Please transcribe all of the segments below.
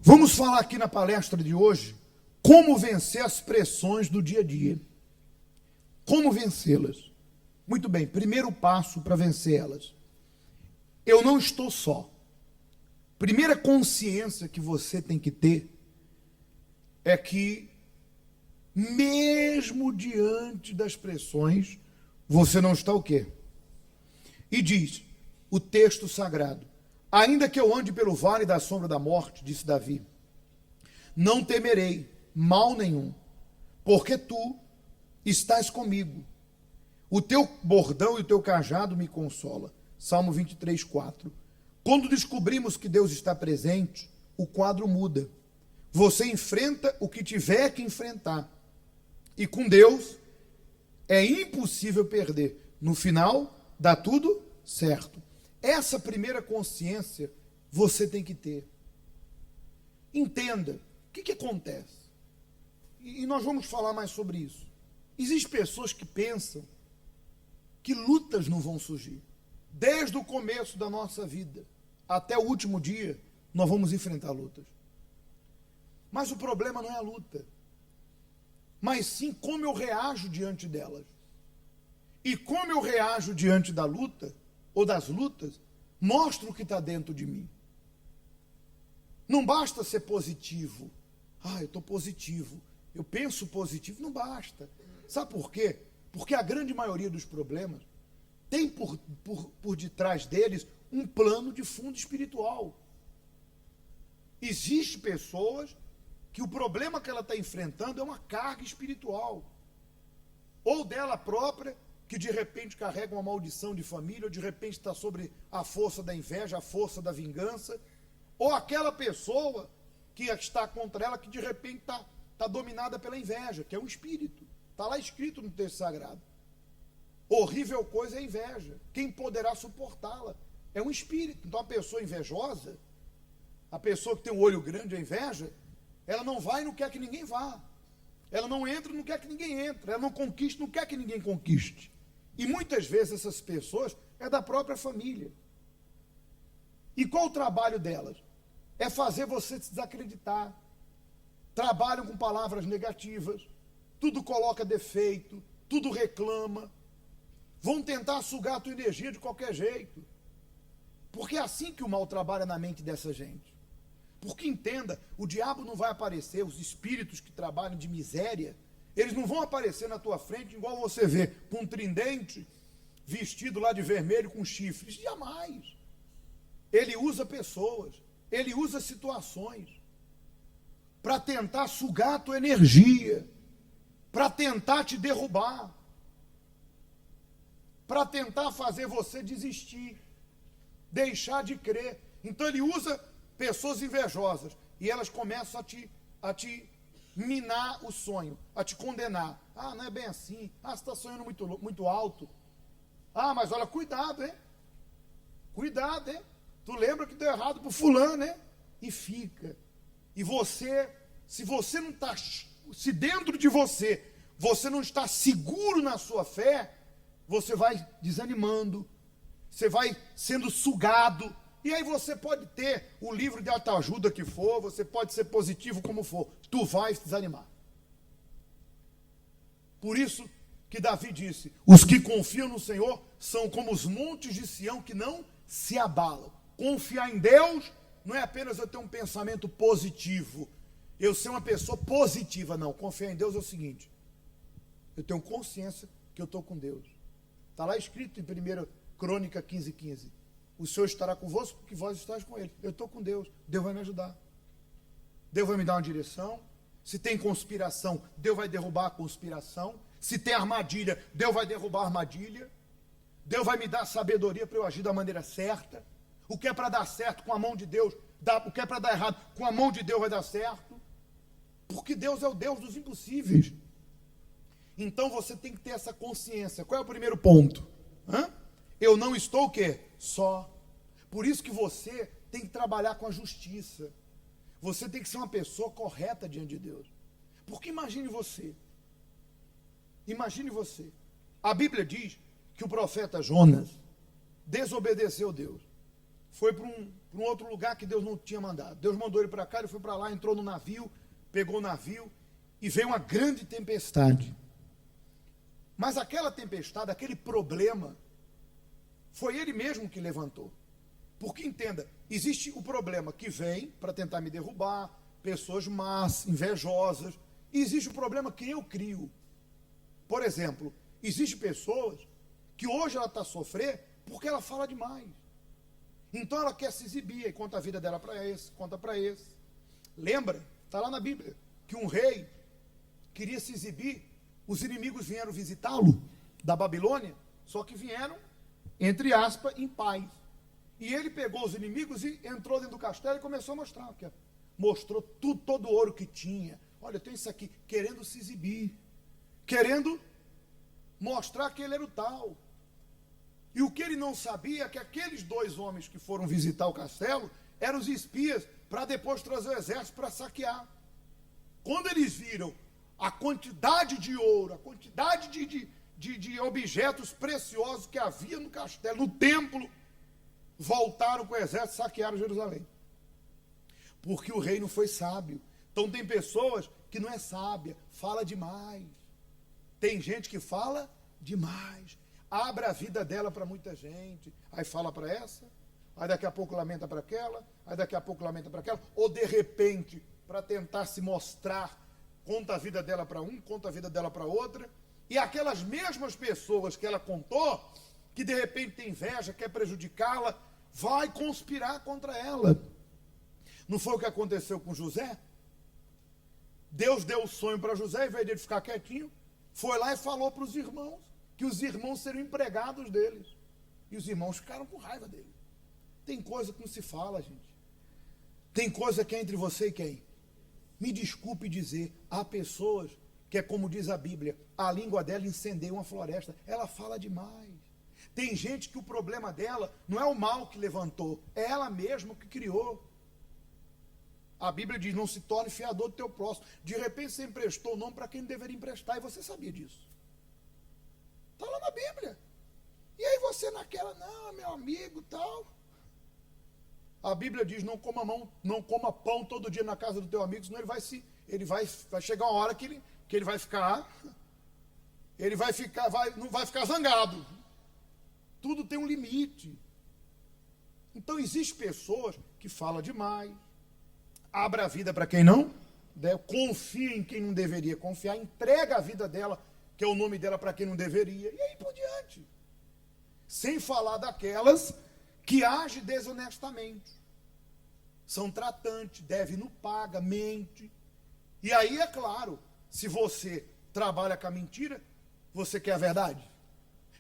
Vamos falar aqui na palestra de hoje como vencer as pressões do dia a dia. Como vencê-las? Muito bem, primeiro passo para vencer elas. Eu não estou só. Primeira consciência que você tem que ter é que, mesmo diante das pressões, você não está o quê? E diz o texto sagrado: ainda que eu ande pelo vale da sombra da morte, disse Davi, não temerei mal nenhum, porque tu estás comigo. O teu bordão e o teu cajado me consola. Salmo 23, 4. Quando descobrimos que Deus está presente, o quadro muda. Você enfrenta o que tiver que enfrentar. E com Deus é impossível perder. No final, dá tudo certo. Essa primeira consciência você tem que ter. Entenda, o que acontece? E nós vamos falar mais sobre isso. Existem pessoas que pensam que lutas não vão surgir. Desde o começo da nossa vida até o último dia, nós vamos enfrentar lutas. Mas o problema não é a luta, mas sim como eu reajo diante delas. E como eu reajo diante da luta, ou das lutas, mostra o que está dentro de mim. Não basta ser positivo. Eu estou positivo, eu penso positivo, não basta. Sabe por quê? Porque a grande maioria dos problemas tem por detrás deles um plano de fundo espiritual. Existem pessoas que o problema que ela está enfrentando é uma carga espiritual. Ou dela própria, que de repente carrega uma maldição de família, ou de repente está sobre a força da inveja, a força da vingança, ou aquela pessoa que está contra ela, que de repente está dominada pela inveja, que é um espírito. Está lá escrito no texto sagrado. Horrível coisa é a inveja. Quem poderá suportá-la? É um espírito. Então a pessoa invejosa, a pessoa que tem o olho grande, a inveja, ela não vai e não quer que ninguém vá. Ela não entra e não quer que ninguém entre. Ela não conquista e não quer que ninguém conquiste. E muitas vezes essas pessoas é da própria família. E qual o trabalho delas? É fazer você se desacreditar. Trabalham com palavras negativas, tudo coloca defeito, tudo reclama. Vão tentar sugar a tua energia de qualquer jeito. Porque é assim que o mal trabalha na mente dessa gente. Porque entenda, o diabo não vai aparecer, os espíritos que trabalham de miséria, eles não vão aparecer na tua frente igual você vê, com um tridente, vestido lá de vermelho com chifres. Jamais. Ele usa pessoas, ele usa situações para tentar sugar a tua energia, para tentar te derrubar, para tentar fazer você desistir, deixar de crer. Então ele usa pessoas invejosas e elas começam a te minar o sonho, a te condenar. Não é bem assim. Você está sonhando muito alto. Mas olha, cuidado, hein? Cuidado, hein? Tu lembra que deu errado pro fulano, né? E fica. E você, se dentro de você não está seguro na sua fé, você vai desanimando, você vai sendo sugado, e aí você pode ter o livro de autoajuda que for, você pode ser positivo como for, tu vais desanimar. Por isso que Davi disse, os que confiam no Senhor são como os montes de Sião que não se abalam. Confiar em Deus não é apenas eu ter um pensamento positivo, eu ser uma pessoa positiva, não. Confiar em Deus é o seguinte, eu tenho consciência que eu estou com Deus. Está lá escrito em 1 Crônica 15:15. O Senhor estará convosco porque vós estáis com Ele. Eu estou com Deus. Deus vai me ajudar. Deus vai me dar uma direção. Se tem conspiração, Deus vai derrubar a conspiração. Se tem armadilha, Deus vai derrubar a armadilha. Deus vai me dar sabedoria para eu agir da maneira certa. O que é para dar certo com a mão de Deus, o que é para dar errado com a mão de Deus vai dar certo. Porque Deus é o Deus dos impossíveis. Então você tem que ter essa consciência. Qual é o primeiro ponto? Eu não estou o quê? Só. Por isso que você tem que trabalhar com a justiça. Você tem que ser uma pessoa correta diante de Deus. Porque imagine você. A Bíblia diz que o profeta Jonas desobedeceu a Deus. foi para um outro lugar que Deus não tinha mandado. Deus mandou ele para cá, ele foi para lá, entrou no navio, pegou o navio e veio uma grande tempestade. Mas aquela tempestade, aquele problema, foi ele mesmo que levantou. Porque, entenda, existe o problema que vem para tentar me derrubar, pessoas más, invejosas, e existe o problema que eu crio. Por exemplo, existem pessoas que hoje ela está a sofrer porque ela fala demais. Então ela quer se exibir, e conta a vida dela para esse, conta para esse. Lembra, está lá na Bíblia, que um rei queria se exibir, os inimigos vieram visitá-lo da Babilônia, só que vieram, entre aspas, em paz. E ele pegou os inimigos e entrou dentro do castelo e começou a mostrar. Mostrou tudo, todo o ouro que tinha. Olha, eu tenho isso aqui, querendo se exibir, querendo mostrar que ele era o tal. E o que ele não sabia é que aqueles dois homens que foram visitar o castelo eram os espias para depois trazer o exército para saquear. Quando eles viram a quantidade de ouro, a quantidade de objetos preciosos que havia no castelo, no templo, voltaram com o exército e saquearam Jerusalém. Porque o rei não foi sábio. Então tem pessoas que não é sábia, fala demais. Tem gente que fala demais. Abre a vida dela para muita gente. Aí fala para essa, aí daqui a pouco lamenta para aquela, aí daqui a pouco lamenta para aquela, ou de repente, para tentar se mostrar, conta a vida dela para um, conta a vida dela para outra, e aquelas mesmas pessoas que ela contou, que de repente tem inveja, quer prejudicá-la, vai conspirar contra ela. Não foi o que aconteceu com José? Deus deu o sonho para José, em vez de ele ficar quietinho, foi lá e falou para os irmãos, que os irmãos seriam empregados deles. E os irmãos ficaram com raiva dele. Tem coisa que não se fala, gente. Tem coisa que é entre você e quem? Me desculpe dizer, há pessoas que é como diz a Bíblia, a língua dela incendeia uma floresta. Ela fala demais. Tem gente que o problema dela não é o mal que levantou, é ela mesma que criou. A Bíblia diz, não se torne fiador do teu próximo. De repente você emprestou o nome para quem não deveria emprestar, e você sabia disso. Está lá na Bíblia. E aí você naquela, não, meu amigo, tal. A Bíblia diz, não coma pão todo dia na casa do teu amigo, senão vai chegar uma hora que ele vai ficar, não vai ficar zangado. Tudo tem um limite. Então existem pessoas que falam demais, abre a vida para quem não, confia em quem não deveria confiar, entrega a vida dela, que é o nome dela, para quem não deveria, e aí por diante. Sem falar daquelas que agem desonestamente. São tratantes, deve, não paga, mente. E aí, é claro, se você trabalha com a mentira, você quer a verdade?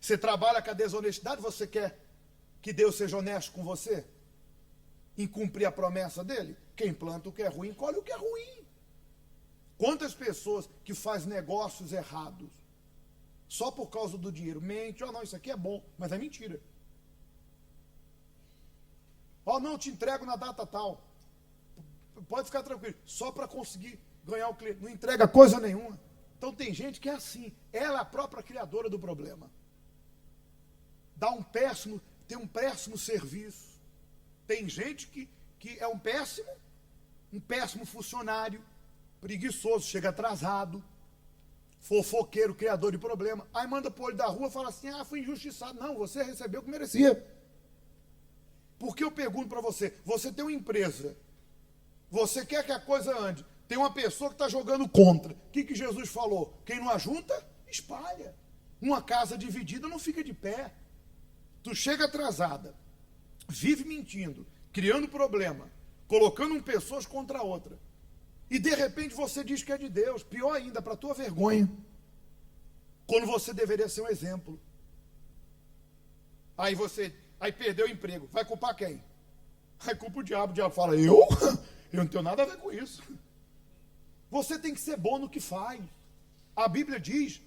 Você trabalha com a desonestidade, você quer que Deus seja honesto com você? Em cumprir a promessa dele? Quem planta o que é ruim, colhe o que é ruim. Quantas pessoas que fazem negócios errados só por causa do dinheiro, mente, não, isso aqui é bom, mas é mentira. Não, te entrego na data tal. Pode ficar tranquilo, só para conseguir ganhar o cliente, não entrega coisa nenhuma. Então tem gente que é assim, ela é a própria criadora do problema. Tem um péssimo serviço. Tem gente que é um péssimo funcionário, preguiçoso, chega atrasado, fofoqueiro, criador de problema. Aí manda pro olho da rua e fala assim, fui injustiçado. Não, você recebeu o que merecia. Porque eu pergunto para você, você tem uma empresa, você quer que a coisa ande, tem uma pessoa que está jogando contra. O que Jesus falou? Quem não ajunta, espalha. Uma casa dividida não fica de pé. Tu chega atrasada, vive mentindo, criando problema, colocando pessoas contra a outra. E de repente você diz que é de Deus. Pior ainda, para a tua vergonha. Quando você deveria ser um exemplo. Aí perdeu o emprego. Vai culpar quem? Aí culpa o diabo. O diabo fala, eu não tenho nada a ver com isso. Você tem que ser bom no que faz. A Bíblia diz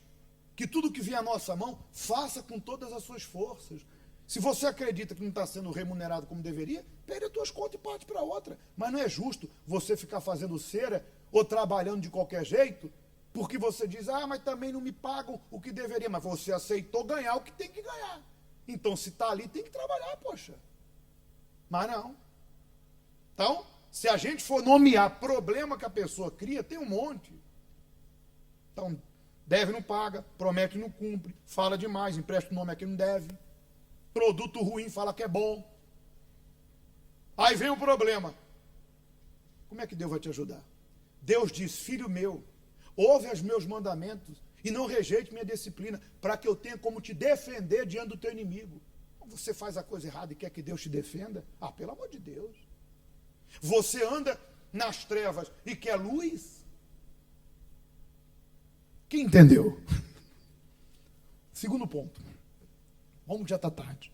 que tudo que vier à nossa mão, faça com todas as suas forças. Se você acredita que não está sendo remunerado como deveria, perde as tuas contas e parte para outra. Mas não é justo você ficar fazendo cera ou trabalhando de qualquer jeito, porque você diz, mas também não me pagam o que deveria. Mas você aceitou ganhar o que tem que ganhar. Então, se está ali, tem que trabalhar, poxa. Mas não. Então, se a gente for nomear problema que a pessoa cria, tem um monte. Então, deve não paga, promete não cumpre, fala demais, empresta o nome a quem não deve, produto ruim, fala que é bom. Aí vem o problema. Como é que Deus vai te ajudar? Deus diz, filho meu, ouve os meus mandamentos e não rejeite minha disciplina, para que eu tenha como te defender diante do teu inimigo. Você faz a coisa errada e quer que Deus te defenda? Ah, pelo amor de Deus. Você anda nas trevas e quer luz? Quem entendeu? Segundo ponto. Vamos que já está tarde.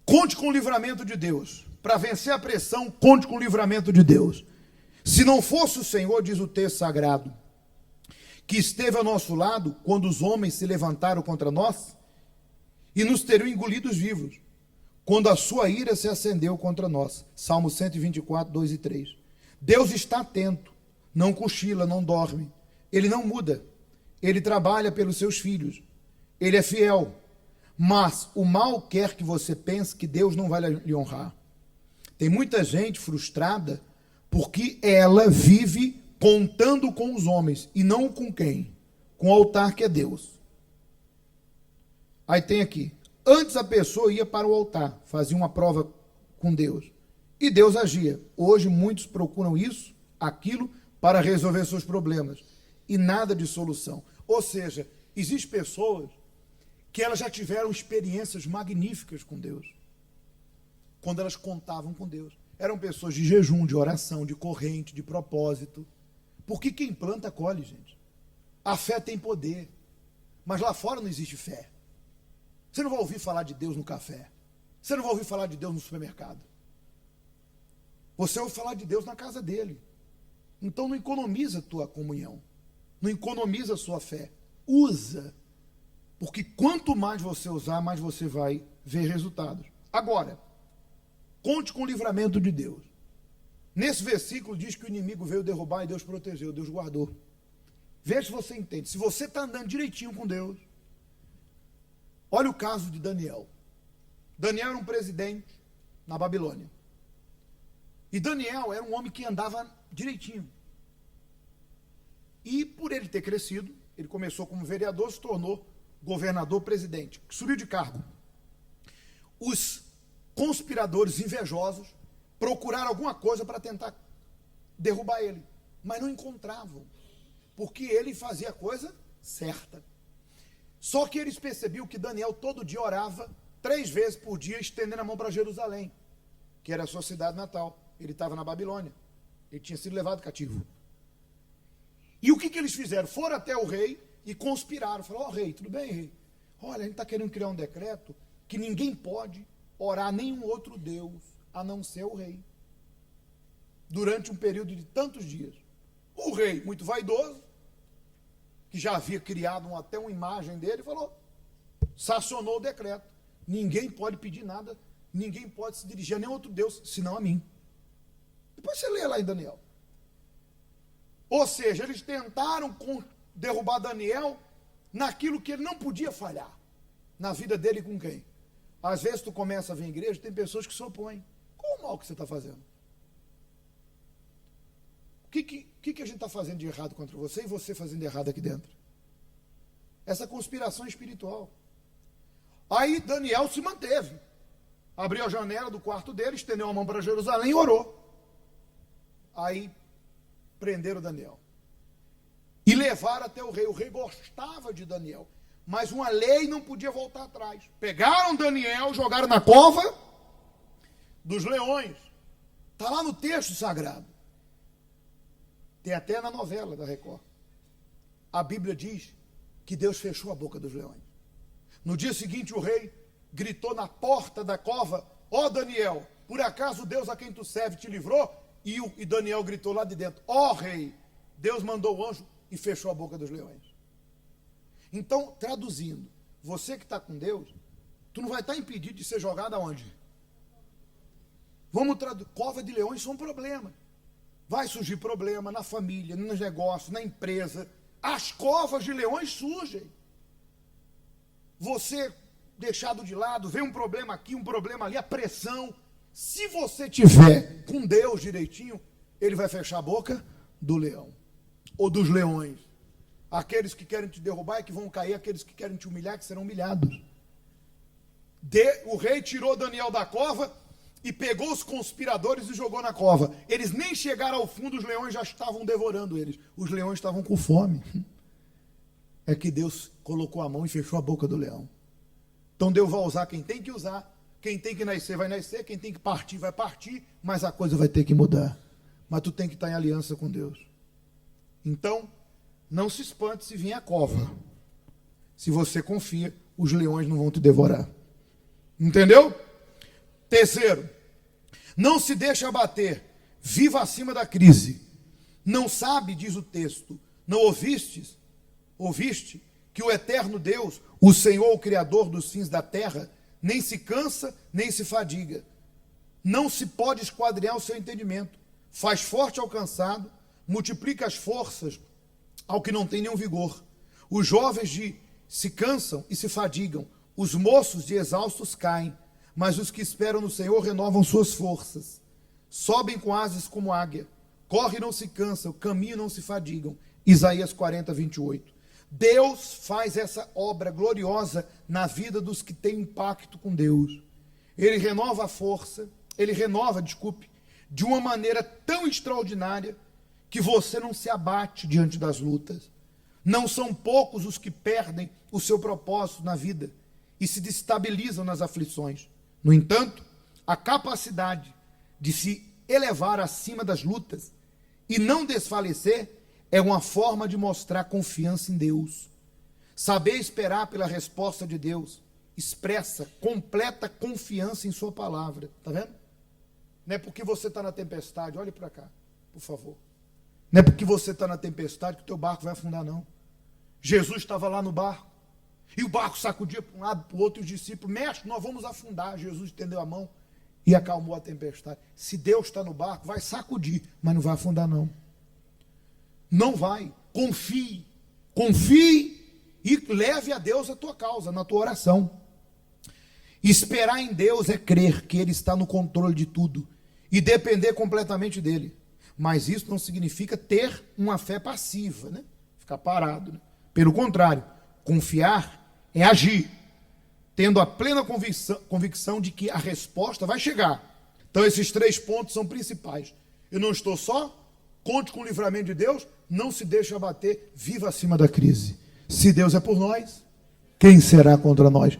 Conte com o livramento de Deus. Para vencer a pressão, conte com o livramento de Deus. Se não fosse o Senhor, diz o texto sagrado, que esteve ao nosso lado quando os homens se levantaram contra nós e nos teriam engolidos vivos, quando a sua ira se acendeu contra nós. Salmo 124, 2 e 3. Deus está atento, não cochila, não dorme. Ele não muda. Ele trabalha pelos seus filhos. Ele é fiel. Mas o mal quer que você pense que Deus não vai lhe honrar. Tem muita gente frustrada porque ela vive contando com os homens e não com quem? Com o altar que é Deus. Aí tem aqui. Antes a pessoa ia para o altar, fazia uma prova com Deus. E Deus agia. Hoje muitos procuram isso, aquilo, para resolver seus problemas. E nada de solução. Ou seja, existem pessoas que elas já tiveram experiências magníficas com Deus. Quando elas contavam com Deus. Eram pessoas de jejum, de oração, de corrente, de propósito. Porque quem planta, colhe, gente. A fé tem poder. Mas lá fora não existe fé. Você não vai ouvir falar de Deus no café. Você não vai ouvir falar de Deus no supermercado. Você ouve falar de Deus na casa dele. Então não economiza a tua comunhão. Não economiza a sua fé. Usa. Porque quanto mais você usar, mais você vai ver resultados. Agora, conte com o livramento de Deus. Nesse versículo diz que o inimigo veio derrubar e Deus protegeu, Deus guardou. Veja se você entende. Se você está andando direitinho com Deus, olha o caso de Daniel. Daniel era um presidente na Babilônia. E Daniel era um homem que andava direitinho. E por ele ter crescido, ele começou como vereador, se tornou governador, presidente, subiu de cargo. Os conspiradores invejosos procuraram alguma coisa para tentar derrubar ele, mas não encontravam, porque ele fazia a coisa certa. Só que eles percebiam que Daniel todo dia orava 3 vezes por dia, estendendo a mão para Jerusalém, que era a sua cidade natal. Ele estava na Babilônia, ele tinha sido levado cativo. E o que eles fizeram? Foram até o rei e conspiraram. Falaram, rei, tudo bem, rei? Olha, a gente está querendo criar um decreto que ninguém pode orar a nenhum outro Deus, a não ser o rei, durante um período de tantos dias. O rei, muito vaidoso, que já havia criado até uma imagem dele, falou, sancionou o decreto. Ninguém pode pedir nada, ninguém pode se dirigir a nenhum outro Deus, senão a mim. Depois você lê lá em Daniel. Ou seja, eles tentaram derrubar Daniel naquilo que ele não podia falhar. Na vida dele com quem? Às vezes tu começa a vir à igreja, tem pessoas que se opõem. Qual o mal que você está fazendo? O que a gente está fazendo de errado contra você e você fazendo de errado aqui dentro? Essa conspiração espiritual. Aí Daniel se manteve. Abriu a janela do quarto dele, estendeu a mão para Jerusalém e orou. Aí prenderam Daniel. E levaram até o rei. O rei gostava de Daniel. Mas uma lei não podia voltar atrás. Pegaram Daniel, jogaram na cova dos leões. Está lá no texto sagrado. Tem até na novela da Record. A Bíblia diz que Deus fechou a boca dos leões. No dia seguinte o rei gritou na porta da cova, ó Daniel, por acaso Deus a quem tu serve te livrou? E Daniel gritou lá de dentro, ó rei, Deus mandou o anjo e fechou a boca dos leões. Então, traduzindo, você que está com Deus, tu não vai estar impedido de ser jogado aonde? Vamos traduzir, cova de leões são um problema. Vai surgir problema na família, nos negócios, na empresa. As covas de leões surgem. Você deixado de lado, vem um problema aqui, um problema ali, a pressão. Se você tiver com Deus direitinho, ele vai fechar a boca do leão, ou dos leões. Aqueles que querem te derrubar é que vão cair, aqueles que querem te humilhar que serão humilhados. O rei tirou Daniel da cova e pegou os conspiradores e jogou na cova. Eles nem chegaram ao fundo, os leões já estavam devorando eles. Os leões estavam com fome. É que Deus colocou a mão e fechou a boca do leão. Então Deus vai usar quem tem que usar, quem tem que nascer vai nascer, quem tem que partir vai partir, mas a coisa vai ter que mudar. Mas tu tem que estar em aliança com Deus. Então, não se espante se vier a cova. Se você confia, os leões não vão te devorar. Entendeu? Terceiro, não se deixe abater, viva acima da crise. Não sabe, diz o texto, não ouviste que o eterno Deus, o Senhor, o Criador dos fins da terra, nem se cansa, nem se fadiga. Não se pode esquadrinhar o seu entendimento. Faz forte ao cansado, multiplica as forças ao que não tem nenhum vigor. Os jovens se cansam e se fadigam, os moços de exaustos caem, mas os que esperam no Senhor renovam suas forças. Sobem com asas como águia, correm e não se cansam, caminham e não se fadigam. Isaías 40, 28. Deus faz essa obra gloriosa na vida dos que têm impacto com Deus. Ele renova a força, de uma maneira tão extraordinária que você não se abate diante das lutas. Não são poucos os que perdem o seu propósito na vida e se destabilizam nas aflições. No entanto, a capacidade de se elevar acima das lutas e não desfalecer é uma forma de mostrar confiança em Deus. Saber esperar pela resposta de Deus expressa completa confiança em sua palavra. Está vendo? Não é porque você está na tempestade, olhe para cá, por favor. Não é porque você está na tempestade que o teu barco vai afundar, não. Jesus estava lá no barco, e o barco sacudia para um lado, para o outro, e os discípulos, mestre, nós vamos afundar. Jesus estendeu a mão e acalmou a tempestade. Se Deus está no barco, vai sacudir, mas não vai afundar, não. Não vai. Confie e leve a Deus a tua causa, na tua oração. Esperar em Deus é crer que Ele está no controle de tudo e depender completamente dEle. Mas isso não significa ter uma fé passiva, né? Ficar parado, né? Pelo contrário, confiar é agir, tendo a plena convicção de que a resposta vai chegar. Então esses 3 pontos são principais. Eu não estou só, conte com o livramento de Deus, não se deixe abater, viva acima da crise. Se Deus é por nós, quem será contra nós?